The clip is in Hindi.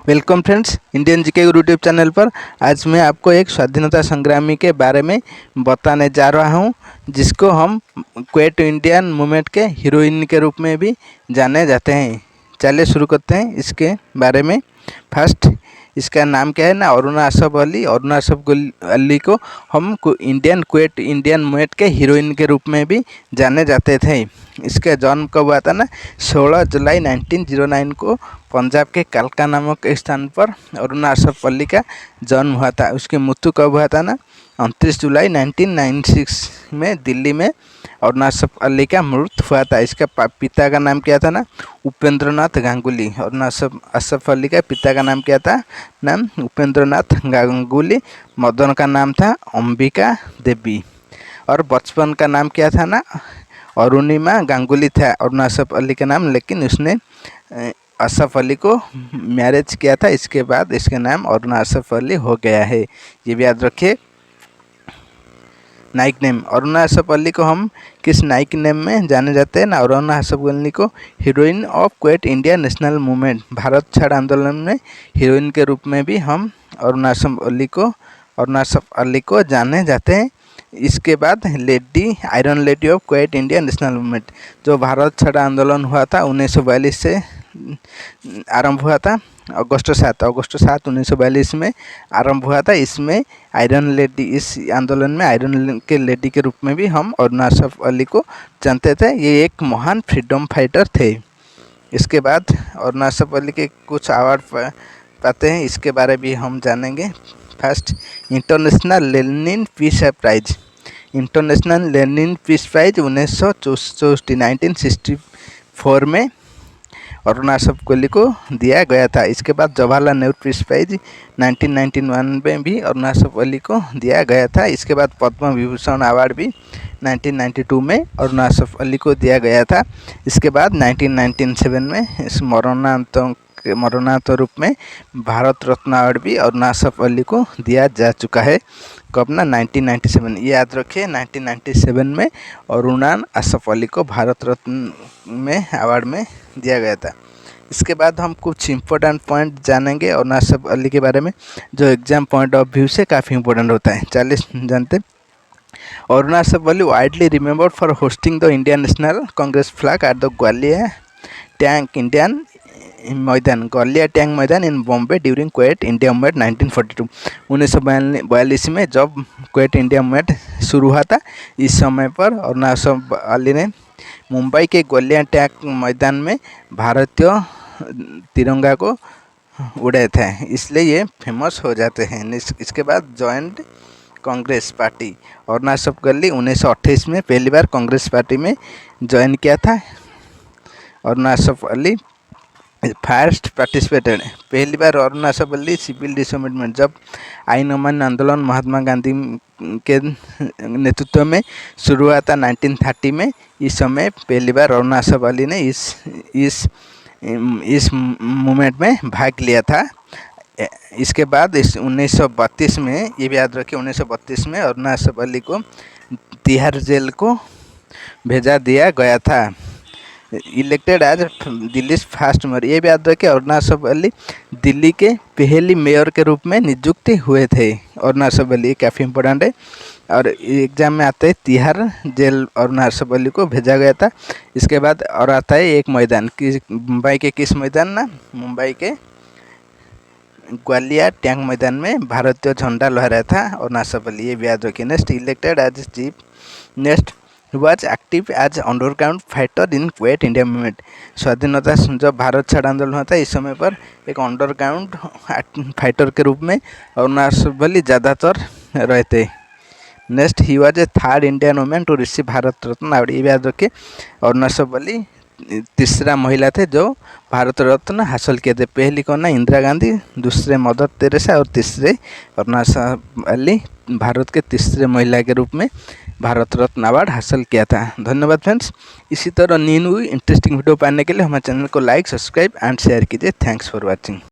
Welcome friends, Indian GK YouTube channel पर आज मैं आपको एक स्वाधीनता संग्रामी के बारे में बताने जा रहा हूं, जिसको हम क्विट इंडियन मूवमेंट के हीरोइन के रूप में भी जाने जाते हैं। चलिए शुरू करते हैं इसके बारे में। फर्स्ट, इसका नाम क्या है ना, अरुणा असफ अली। अरुणा असफ अली को हम क्विट इंडियन मूवमेंट के हीरोइन के रूप में भी जाने जाते थे। इसका जन्म कब हुआ था ना, 16 जुलाई 1909 को पंजाब के कालका नामक स्थान पर अरुणा असफ अली का जन्म हुआ था। उसकी मृत्यु कब हुआ था ना, 29 जुलाई 1996 में दिल्ली में अरुणा असफ अली का मृत्यु हुआ था। इसका पिता का नाम क्या था ना, उपेंद्रनाथ गांगुली। अरुणा असफ अली का पिता का नाम क्या था, नाम उपेंद्रनाथ गांगुली। मदर का नाम था अंबिका देवी। और बचपन का नाम क्या था ना, अरुणिमा गांगुली था अरुणा असफ अली का नाम, लेकिन उसने असफ अली को मैरिज किया था। इसके बाद इसका नाम अरुणा असफ अली हो गया है, ये भी याद रखिए। नाइक नेम, अरुणा असफ अली को हम किस नाइक नेम में जाने जाते हैं ना, अरुणा असफ अली को heroine of quit India national movement, Bharat छाड़ आंदोलन में हीरोइन के रूप में भी हम अरुणा असफ अली को जाने जाते हैं। इसके बाद lady, iron lady of quit India national movement, जो भारत छाड़ आंदोलन हुआ था 1942 से आरंभ हुआ था। अगस्त 7 1942 में आरंभ हुआ था। इसमें आयरन लेडी, इस आंदोलन में आयरन के लेडी के रूप में भी हम अरुणा असफ अली को जानते थे। ये एक महान फ्रीडम फाइटर थे। इसके बाद अरुणा असफ अली के कुछ अवार्ड पाते हैं, इसके बारे भी हम जानेंगे। First, international Lenin peace prize. International Lenin peace prize 1964 में अरुणा असफ अली को दिया गया था। इसके बाद जवाहरलाल नेहरू पीस प्राइज 1991 में भी अरुणा असफ अली को दिया गया था। इसके बाद पद्म विभूषण अवार्ड भी 1992 में अरुणा असफ अली को दिया गया था। इसके बाद 1997 में इस मरणोत्तर रूप में भारत रत्न अवार्ड भी अरुणा असफ अली को दिया जा चुका है। कब ना, 1997, ये याद रखिए, 1997 में अरुणा असफ अली को भारत रत्न में अवार्ड में दिया गया था। इसके बाद हम कुछ इम्पोर्टेंट पॉइंट जानेंगे अरुणा असफ अली के बारे में, जो एग्जाम पॉइंट ऑफ व्यू से काफ़ी इंपॉर्टेंट होता है। चलिए जानते। Aruna Asaf Ali widely remembered for hosting the Indian National Congress flag at the Gwalior tank maidan in Bombay during Quit India Movement 1942। 1942 में जब क्विट इंडिया मूवमेंट शुरू हुआ था, इस समय पर अरुणा असफ अली ने मुंबई के ग्वालियर टैंक मैदान में भारतीय तिरंगा को उड़ाए थे, इसलिए ये फेमस हो जाते हैं। इसके बाद जॉइंट कांग्रेस पार्टी। अरुणा असफ अली 1928 में पहली बार कांग्रेस पार्टी में ज्वाइन किया था। अरुणा असफ अली फर्स्ट पार्टिसिपेटेड, पहली बार अरुणा असफ अली सिविल डिसोमिटमेंट, जब आईन अमान्य आंदोलन महात्मा गांधी के नेतृत्व में शुरू हुआ था 1930 में, इस समय पहली बार अरुणा असफ अली ने इस मूवमेंट में भाग लिया था। इसके बाद 1932 में, ये भी याद रखिए, 1932 में अरुणा असफ अली को तिहाड़ जेल को भेजा दिया गया था। Elected as Delhi first mayor, ये भी याद रखिए, अरुणा असफ अली दिल्ली के पहली मेयर के रूप में नियुक्त हुए थे। अरुणा असफ अली काफ़ी इंपॉर्टेंट है और एग्जाम में आते हैं तिहाड़ जेल अरुणा असफ अली को भेजा गया था। इसके बाद और आता है एक मैदान, मुंबई के किस मैदान ना, मुंबई के ग्वालियर टैंक मैदान में भारतीय झंडा लहराया था अरुणा असफ अली, ये भी याद रखिए। Next, elected as chief, next was active as underground fighter in quit India movement. स्वाधीनता जब भारत छाड़ आंदोलन हुआ था, इस समय पर एक अंडरग्राउंड फाइटर के रूप में अरुणा असफ अली ज़्यादातर रहते। Next, he was a third Indian women to receive Bharat Ratna award, ये भी याद रखिए, अरुणा असफ अली तीसरा महिला थे जो भारत रत्न हासिल किए थे। पहली कौन ना, इंदिरा गांधी, दूसरे मदर तेरेसा और तीसरे अरुणा असफ अली भारत के तीसरे महिला के रूप में भारत रत्न अवार्ड हासिल किया था। धन्यवाद फ्रेंड्स। इसी तरह न्यू इंटरेस्टिंग वीडियो पाने के लिए हमारे चैनल को लाइक, सब्सक्राइब एंड शेयर कीजिए। Thanks for watching.